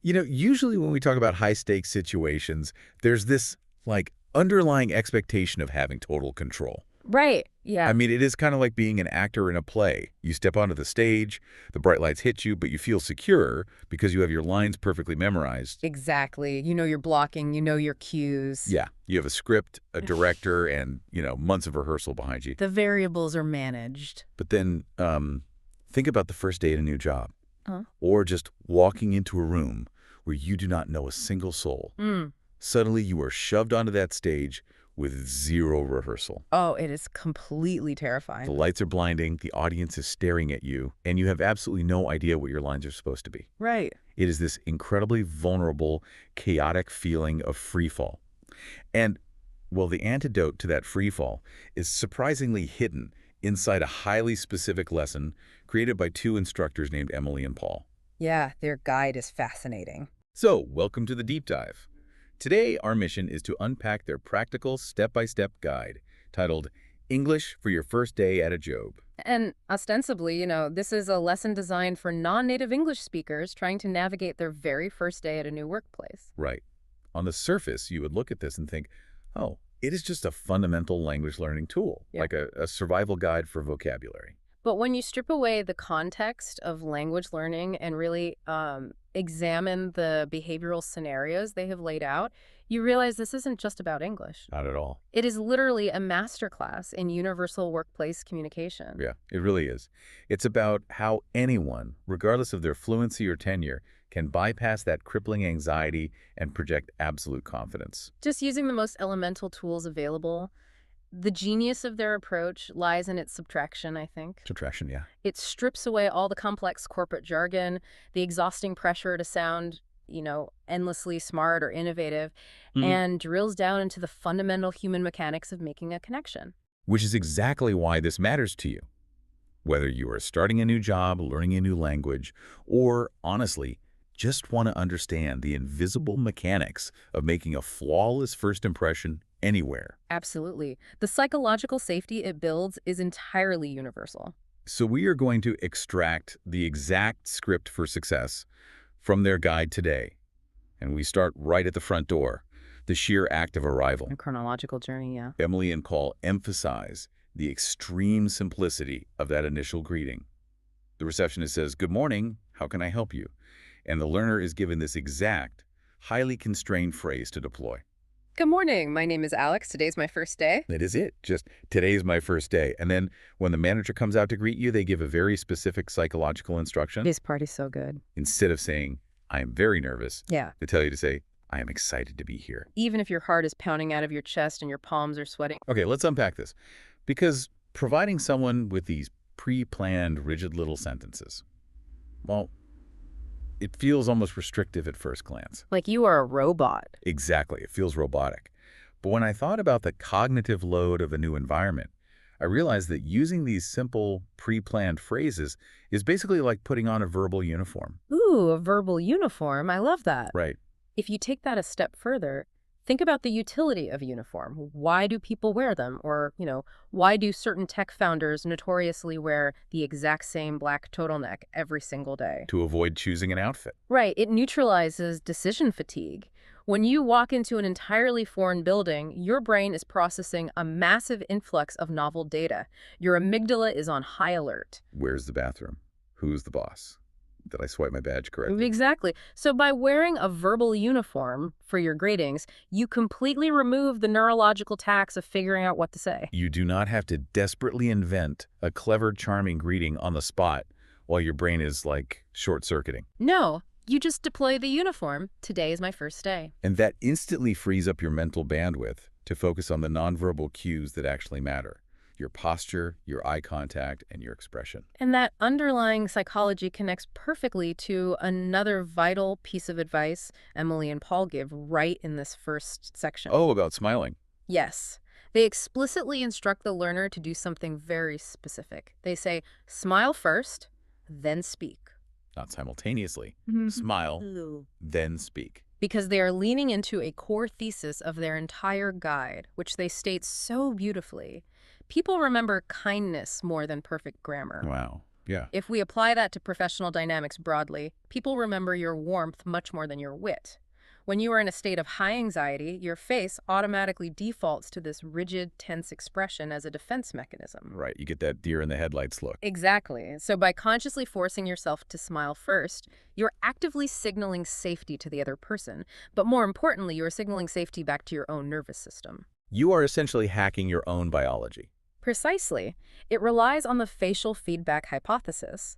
Usually when we talk about high-stakes situations, there's this, underlying expectation of having total control. Right. I Yeah. mean, it is kind of like being an actor in a play. You step onto the stage, the bright lights hit you, but you feel secure because you have your lines perfectly memorized. Exactly. You know your blocking, you know your cues. Yeah, you have a script, a director, and, months of rehearsal behind you. The variables are managed. But then think about the first day at a new job, Uh, or just walking into a room where you do not know a single soul. mm. Suddenly you are shoved onto that stage with zero rehearsal. Oh, it is completely The terrifying. lights are blinding, the audience is staring at you, and you have absolutely no idea what your lines are supposed to be. Right. It is this incredibly vulnerable, chaotic feeling of free fall. And, well, the antidote to that free fall is surprisingly hidden inside a highly specific lesson created by two instructors named Emily and Paul. Yeah, their guide is fascinating. So, welcome to the deep dive. Today, our mission is to unpack their practical step-by-step guide titled English for Your First Day at a Job. And ostensibly, this is a lesson designed for non-native English speakers trying to navigate their very first day at a new workplace. Right. On the surface, you would look at this and think, oh, it is just a fundamental language learning tool, Yeah. like a survival guide for vocabulary. But when you strip away the context of language learning and really examine the behavioral scenarios they have laid out, you realize this isn't just about English. Not at all. It is literally a masterclass in universal workplace communication. Yeah, it really is. It's about how anyone, regardless of their fluency or tenure, can bypass that crippling anxiety and project absolute confidence. Just using the most elemental tools available. The genius of their approach lies in its subtraction, I think. Subtraction, yeah. It strips away all the complex corporate jargon, the exhausting pressure to sound, endlessly smart or innovative, and drills down into the fundamental human mechanics of making a connection. Which is exactly why this matters to you. Whether you are starting a new job, learning a new language, or, honestly, just want to understand the invisible mechanics of making a flawless first impression anywhere. Absolutely. The psychological safety it builds is entirely universal. So we are going to extract the exact script for success from their guide today. And we start right at the front door, the sheer act of arrival. A chronological journey, yeah. Emily and Paul emphasize the extreme simplicity of that initial greeting. The receptionist says, "Good morning, how can I help you?" And the learner is given this exact, highly constrained phrase to deploy. Good morning. My name is Alex. Today's my first day. That is it. Just, today's my first day. And then when the manager comes out to greet you, they give a very specific psychological instruction. This party's so good. Instead of saying, "I am very nervous," Yeah. they tell you to say, "I am excited to be here." Even if your heart is pounding out of your chest and your palms are sweating. Okay, let's unpack this. Because providing someone with these pre-planned, rigid little sentences, well, it feels almost restrictive at first glance. Like you are a robot. Exactly, it feels robotic. But when I thought about the cognitive load of a new environment, I realized that using these simple, pre-planned phrases is basically like putting on a verbal uniform. Ooh, a verbal uniform. I love that. Right. If you take that a step further, think about the utility of a uniform. Why do people wear them? Or, why do certain tech founders notoriously wear the exact same black turtleneck every single day? To avoid choosing an outfit. Right. It neutralizes decision fatigue. When you walk into an entirely foreign building, your brain is processing a massive influx of novel data. Your amygdala is on high alert. Where's the bathroom? Who's the boss? Did I swipe my badge correctly? Exactly. So by wearing a verbal uniform for your greetings, you completely remove the neurological tax of figuring out what to say. You do not have to desperately invent a clever, charming greeting on the spot while your brain is, short-circuiting. No, you just deploy the uniform. Today is my first day. And that instantly frees up your mental bandwidth to focus on the nonverbal cues that actually matter. Your posture, your eye contact, and your expression. And that underlying psychology connects perfectly to another vital piece of advice Emily and Paul give right in this first section. Oh, about smiling. Yes. They explicitly instruct the learner to do something very specific. They say, smile first, then speak. Not simultaneously. Smile, then speak. Because they are leaning into a core thesis of their entire guide, which they state so beautifully. People remember kindness more than perfect grammar. Wow. Yeah. If we apply that to professional dynamics broadly, people remember your warmth much more than your wit. When you are in a state of high anxiety, your face automatically defaults to this rigid, tense expression as a defense mechanism. Right. You get that deer in the headlights look. Exactly. So by consciously forcing yourself to smile first, you're actively signaling safety to the other person. But more importantly, you're signaling safety back to your own nervous system. You are essentially hacking your own biology. Precisely. It relies on the facial feedback hypothesis.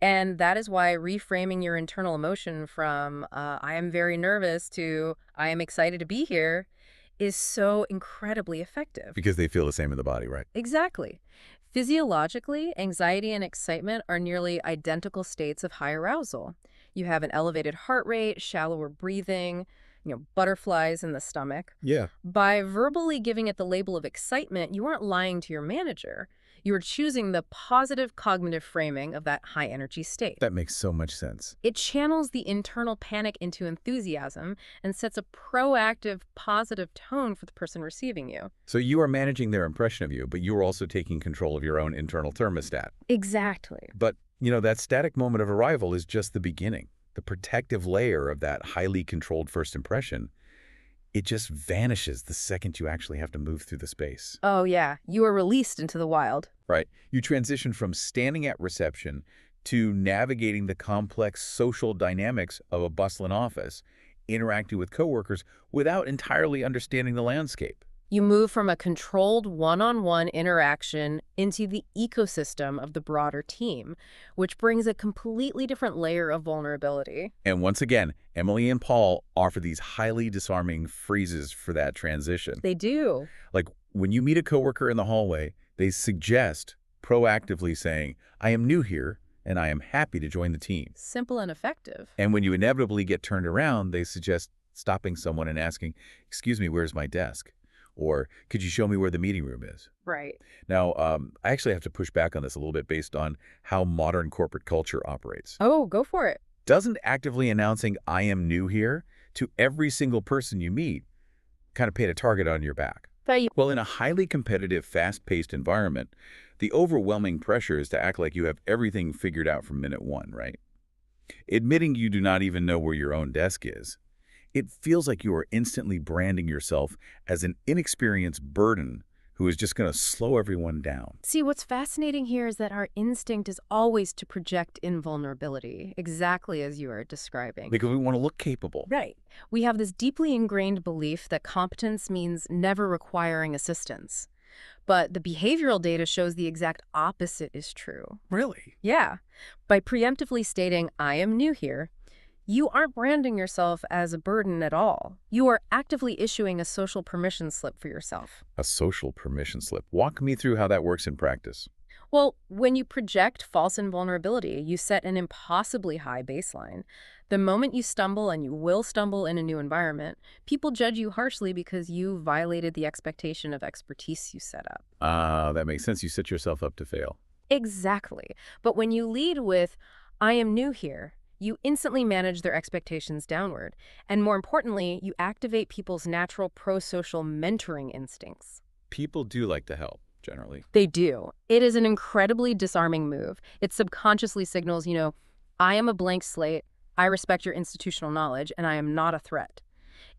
And that is why reframing your internal emotion from, I am very nervous to, I am excited to be here, is so incredibly effective. Because they feel the same in the body, right? Exactly. Physiologically, anxiety and excitement are nearly identical states of high arousal. You have an elevated heart rate, shallower breathing, butterflies in the stomach. Yeah. By verbally giving it the label of excitement, you aren't lying to your manager. You are choosing the positive cognitive framing of that high energy state. That makes so much sense. It channels the internal panic into enthusiasm and sets a proactive, positive tone for the person receiving you. So you are managing their impression of you, but you are also taking control of your own internal thermostat. Exactly. But, that static moment of arrival is just the beginning. The protective layer of that highly controlled first impression, it just vanishes the second you actually have to move through the space. Oh, yeah. You are released into the wild. Right. You transition from standing at reception to navigating the complex social dynamics of a bustling office, interacting with coworkers without entirely understanding the landscape. You move from a controlled one-on-one interaction into the ecosystem of the broader team, which brings a completely different layer of vulnerability. And once again, Emily and Paul offer these highly disarming phrases for that transition. They do. Like when you meet a coworker in the hallway, they suggest proactively saying, I am new here and I am happy to join the team. Simple and effective. And when you inevitably get turned around, they suggest stopping someone and asking, excuse me, where's my desk? Or could you show me where the meeting room is? Right. Now, I actually have to push back on this a little bit based on how modern corporate culture operates. Oh, go for it. Doesn't actively announcing I am new here to every single person you meet kind of paint a target on your back? Well, in a highly competitive, fast-paced environment, the overwhelming pressure is to act like you have everything figured out from minute one, right? Admitting you do not even know where your own desk is, it feels like you are instantly branding yourself as an inexperienced burden who is just going to slow everyone down. See, what's fascinating here is that our instinct is always to project invulnerability, exactly as you are describing. Because we want to look capable. Right. We have this deeply ingrained belief that competence means never requiring assistance. But the behavioral data shows the exact opposite is true. Really? Yeah. By preemptively stating, I am new here, you aren't branding yourself as a burden at all. You are actively issuing a social permission slip for yourself. A social permission slip. Walk me through how that works in practice. Well, when you project false invulnerability, you set an impossibly high baseline. The moment you stumble, and you will stumble in a new environment, people judge you harshly because you violated the expectation of expertise you set up. That makes sense. You set yourself up to fail. Exactly. But when you lead with, I am new here, you instantly manage their expectations downward. And more importantly, you activate people's natural pro-social mentoring instincts. People do like to help, generally. They do. It is an incredibly disarming move. It subconsciously signals, I am a blank slate, I respect your institutional knowledge, and I am not a threat.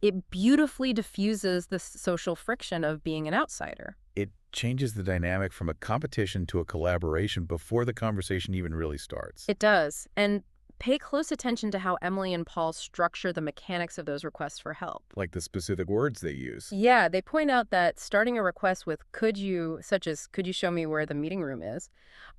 It beautifully diffuses the social friction of being an outsider. It changes the dynamic from a competition to a collaboration before the conversation even really starts. It does. And pay close attention to how Emily and Paul structure the mechanics of those requests for help. Like the specific words they use. Yeah, they point out that starting a request with such as could you show me where the meeting room is,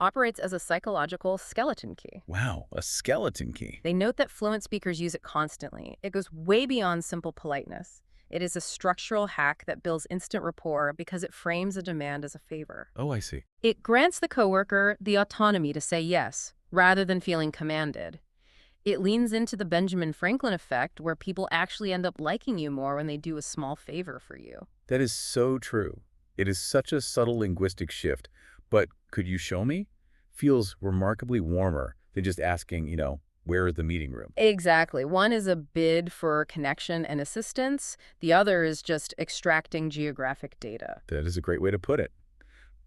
operates as a psychological skeleton key. Wow, a skeleton key. They note that fluent speakers use it constantly. It goes way beyond simple politeness. It is a structural hack that builds instant rapport because it frames a demand as a favor. Oh, I see. It grants the coworker the autonomy to say yes, rather than feeling commanded. It leans into the Benjamin Franklin effect, where people actually end up liking you more when they do a small favor for you. That is so true. It is such a subtle linguistic shift, but could you show me? Feels remarkably warmer than just asking, where is the meeting room? Exactly. One is a bid for connection and assistance. The other is just extracting geographic data. That is a great way to put it.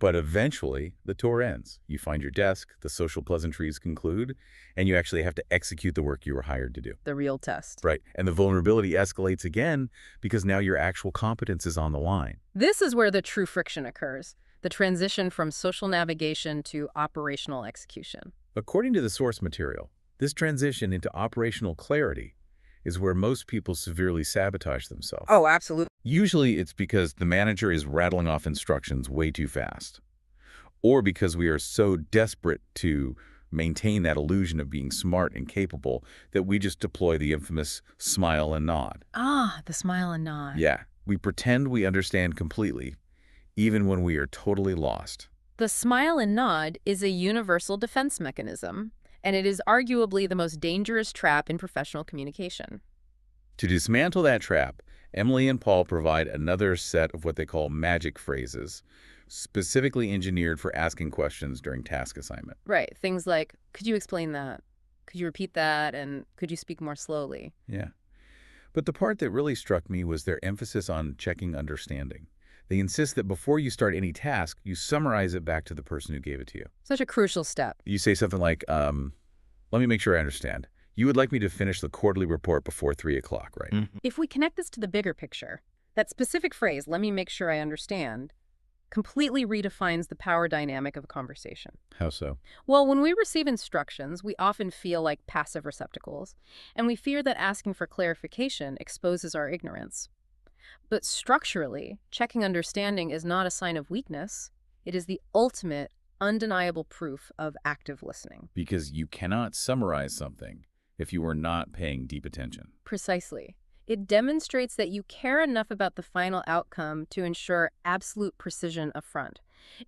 But eventually, the tour ends. You find your desk, the social pleasantries conclude, and you actually have to execute the work you were hired to do. The real test. Right. And the vulnerability escalates again because now your actual competence is on the line. This is where the true friction occurs, the transition from social navigation to operational execution. According to the source material, this transition into operational clarity is where most people severely sabotage themselves. Oh, absolutely. Usually it's because the manager is rattling off instructions way too fast, or because we are so desperate to maintain that illusion of being smart and capable that we just deploy the infamous smile and nod. Ah, the smile and nod. Yeah, we pretend we understand completely, even when we are totally lost. The smile and nod is a universal defense mechanism, and it is arguably the most dangerous trap in professional communication. To dismantle that trap, Emily and Paul provide another set of what they call magic phrases, specifically engineered for asking questions during task assignment. Right, things like, could you explain that? Could you repeat that? And could you speak more slowly? Yeah. But the part that really struck me was their emphasis on checking understanding. They insist that before you start any task, you summarize it back to the person who gave it to you. Such a crucial step. You say something like, let me make sure I understand. You would like me to finish the quarterly report before 3 o'clock, right? If we connect this to the bigger picture, that specific phrase, let me make sure I understand, completely redefines the power dynamic of a conversation. How so? Well, when we receive instructions, we often feel like passive receptacles, and we fear that asking for clarification exposes our ignorance. But structurally, checking understanding is not a sign of weakness. It is the ultimate, undeniable proof of active listening. Because you cannot summarize something if you are not paying deep attention. Precisely. It demonstrates that you care enough about the final outcome to ensure absolute precision upfront.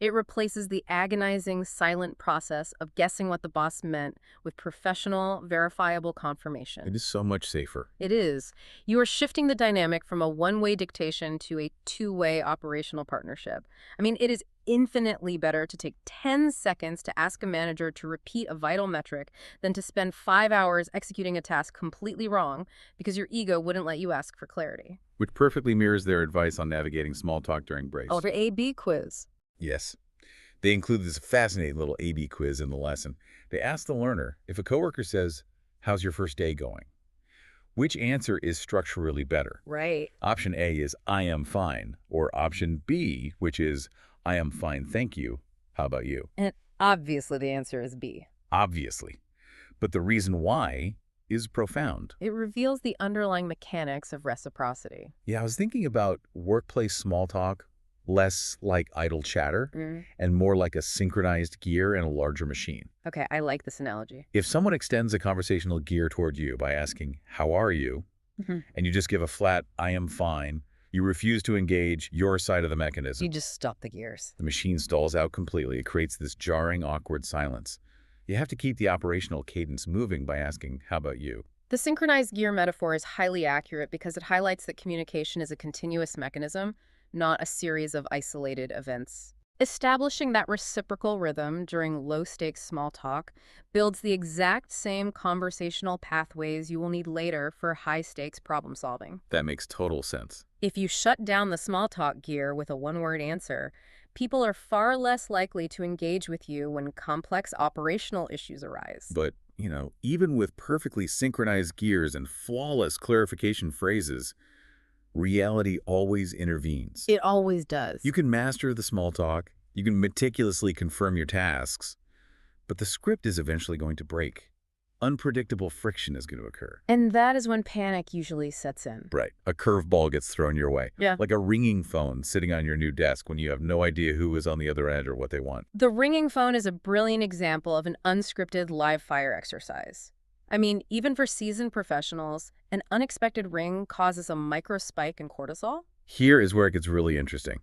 It replaces the agonizing, silent process of guessing what the boss meant with professional, verifiable confirmation. It is so much safer. It is. You are shifting the dynamic from a one-way dictation to a two-way operational partnership. I mean, it is infinitely better to take 10 seconds to ask a manager to repeat a vital metric than to spend 5 hours executing a task completely wrong because your ego wouldn't let you ask for clarity. Which perfectly mirrors their advice on navigating small talk during breaks. Oh, for A-B quiz. Yes. They include this fascinating little A-B quiz in the lesson. They ask the learner, if a coworker says, "How's your first day going?" Which answer is structurally better? Right. Option A is, "I am fine," or option B, which is, "I am fine, thank you. How about you?" And obviously the answer is B. Obviously. But the reason why is profound. It reveals the underlying mechanics of reciprocity. Yeah, I was thinking about workplace small talk, less like idle chatter and more like a synchronized gear in a larger machine. Okay, I like this analogy. If someone extends a conversational gear toward you by asking, "How are you?" and you just give a flat, "I am fine," you refuse to engage your side of the mechanism. You just stop the gears. The machine stalls out completely. It creates this jarring, awkward silence. You have to keep the operational cadence moving by asking, "How about you?" The synchronized gear metaphor is highly accurate because it highlights that communication is a continuous mechanism, not a series of isolated events. Establishing that reciprocal rhythm during low-stakes small talk builds the exact same conversational pathways you will need later for high-stakes problem-solving. That makes total sense. If you shut down the small talk gear with a one-word answer, people are far less likely to engage with you when complex operational issues arise. But, even with perfectly synchronized gears and flawless clarification phrases, reality always intervenes. It always does. You can master the small talk, you can meticulously confirm your tasks, but the script is eventually going to break. Unpredictable friction is going to occur. And that is when panic usually sets in. Right. A curveball gets thrown your way. Yeah. Like a ringing phone sitting on your new desk when you have no idea who is on the other end or what they want. The ringing phone is a brilliant example of an unscripted live fire exercise. I mean, even for seasoned professionals, an unexpected ring causes a micro spike in cortisol. Here is where it gets really interesting.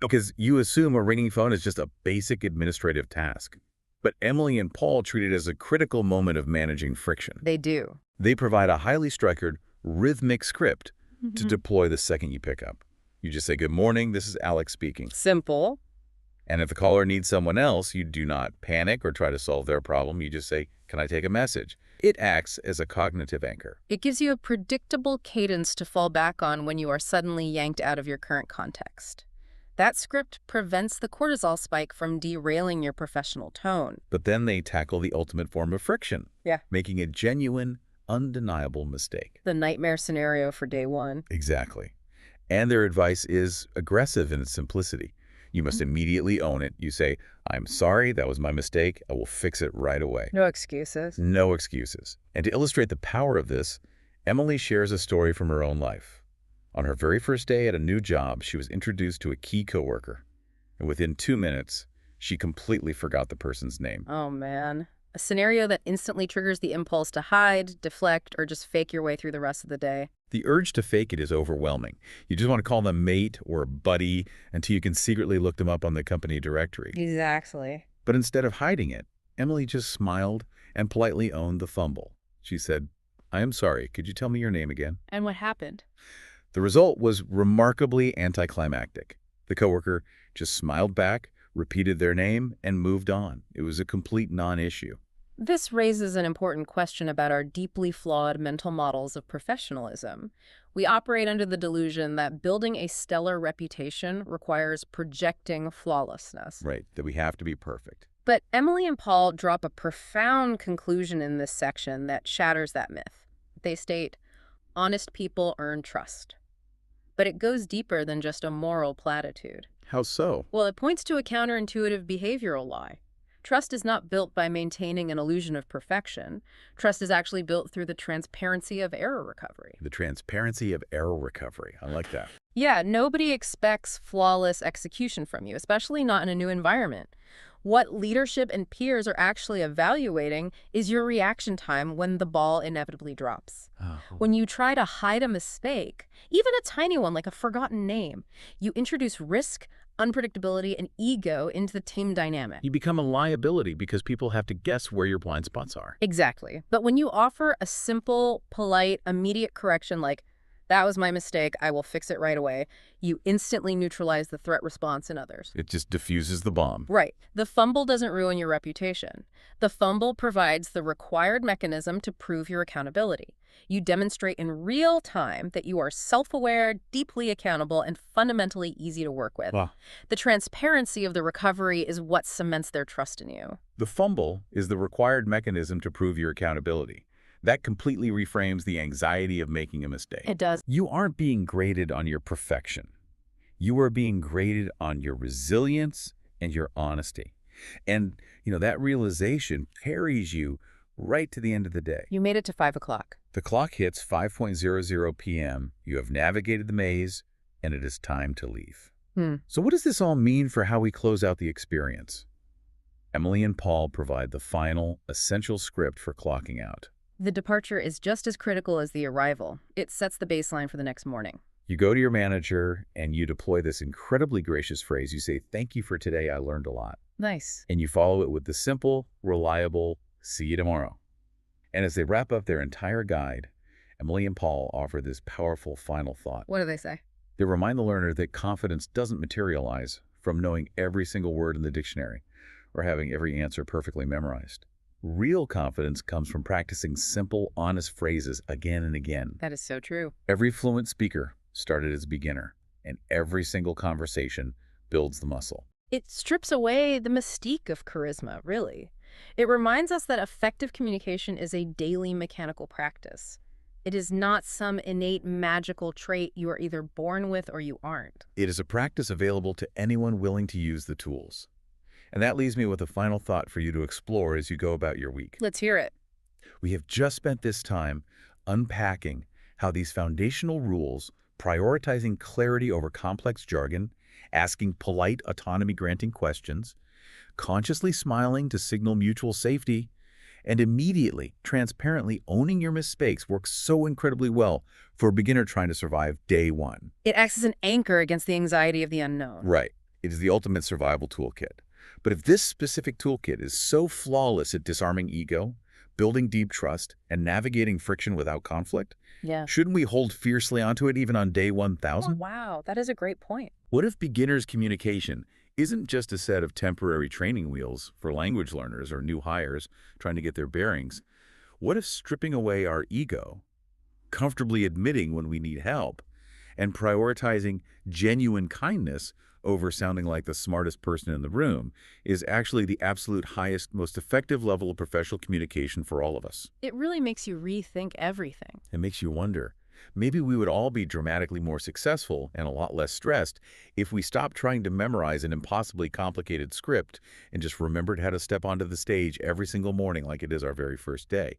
Because you assume a ringing phone is just a basic administrative task. But Emily and Paul treat it as a critical moment of managing friction. They do. They provide a highly structured, rhythmic script to deploy the second you pick up. You just say, "Good morning, this is Alex speaking." Simple. And if the caller needs someone else, you do not panic or try to solve their problem. You just say, "Can I take a message?" It acts as a cognitive anchor. It gives you a predictable cadence to fall back on when you are suddenly yanked out of your current context. That script prevents the cortisol spike from derailing your professional tone. But then they tackle the ultimate form of friction, Yeah. making a genuine, undeniable mistake. The nightmare scenario for day one. Exactly. And their advice is aggressive in its simplicity. You must immediately own it. You say, "I'm sorry, that was my mistake. I will fix it right away." No excuses. No excuses. And to illustrate the power of this, Emily shares a story from her own life. On her very first day at a new job, she was introduced to a key coworker. And within 2 minutes, she completely forgot the person's name. Oh, man. A scenario that instantly triggers the impulse to hide, deflect, or just fake your way through the rest of the day. The urge to fake it is overwhelming. You just want to call them mate or buddy until you can secretly look them up on the company directory. Exactly. But instead of hiding it, Emily just smiled and politely owned the fumble. She said, "I am sorry. Could you tell me your name again?" And what happened? The result was remarkably anticlimactic. The coworker just smiled back, repeated their name, and moved on. It was a complete non-issue. This raises an important question about our deeply flawed mental models of professionalism. We operate under the delusion that building a stellar reputation requires projecting flawlessness. Right, that we have to be perfect. But Emily and Paul drop a profound conclusion in this section that shatters that myth. They state, honest people earn trust. But it goes deeper than just a moral platitude. How so? Well, it points to a counterintuitive behavioral lie. Trust is not built by maintaining an illusion of perfection. Trust is actually built through the transparency of error recovery. The transparency of error recovery. I like that. Yeah, nobody expects flawless execution from you, especially not in a new environment. What leadership and peers are actually evaluating is your reaction time when the ball inevitably drops. Oh. When you try to hide a mistake, even a tiny one like a forgotten name, you introduce risk, unpredictability, and ego into the team dynamic. You become a liability because people have to guess where your blind spots are. Exactly. But when you offer a simple, polite, immediate correction like, "That was my mistake, I will fix it right away," you instantly neutralize the threat response in others. It just diffuses the bomb. Right. The fumble doesn't ruin your reputation. The fumble provides the required mechanism to prove your accountability. You demonstrate in real time that you are self-aware, deeply accountable, and fundamentally easy to work with. Wow. The transparency of the recovery is what cements their trust in you. The fumble is the required mechanism to prove your accountability. That completely reframes the anxiety of making a mistake. It does. You aren't being graded on your perfection. You are being graded on your resilience and your honesty. And, that realization carries you right to the end of the day. You made it to 5 o'clock. The clock hits 5:00 p.m. You have navigated the maze, and it is time to leave. So what does this all mean for how we close out the experience? Emily and Paul provide the final, essential script for clocking out. The departure is just as critical as the arrival. It sets the baseline for the next morning. You go to your manager and you deploy this incredibly gracious phrase. You say, "Thank you for today, I learned a lot." Nice. And you follow it with the simple, reliable, "See you tomorrow." And as they wrap up their entire guide, Emily and Paul offer this powerful final thought. What do they say? They remind the learner that confidence doesn't materialize from knowing every single word in the dictionary or having every answer perfectly memorized. Real confidence comes from practicing simple, honest phrases again and again. That is so true. Every fluent speaker started as a beginner, and every single conversation builds the muscle. It strips away the mystique of charisma, really. It reminds us that effective communication is a daily mechanical practice. It is not some innate magical trait you are either born with or you aren't. It is a practice available to anyone willing to use the tools. And that leaves me with a final thought for you to explore as you go about your week. Let's hear it. We have just spent this time unpacking how these foundational rules, prioritizing clarity over complex jargon, asking polite, autonomy-granting questions, consciously smiling to signal mutual safety, and immediately, transparently owning your mistakes works so incredibly well for a beginner trying to survive day one. It acts as an anchor against the anxiety of the unknown. Right. It is the ultimate survival toolkit. But if this specific toolkit is so flawless at disarming ego, building deep trust, and navigating friction without conflict, Yeah. shouldn't we hold fiercely onto it even on day 1,000? Wow, that is a great point. What if beginner's communication isn't just a set of temporary training wheels for language learners or new hires trying to get their bearings? What if stripping away our ego, comfortably admitting when we need help, And prioritizing genuine kindness over sounding like the smartest person in the room is actually the absolute highest, most effective level of professional communication for all of us. It really makes you rethink everything. It makes you wonder, maybe we would all be dramatically more successful and a lot less stressed if we stopped trying to memorize an impossibly complicated script and just remembered how to step onto the stage every single morning like it is our very first day.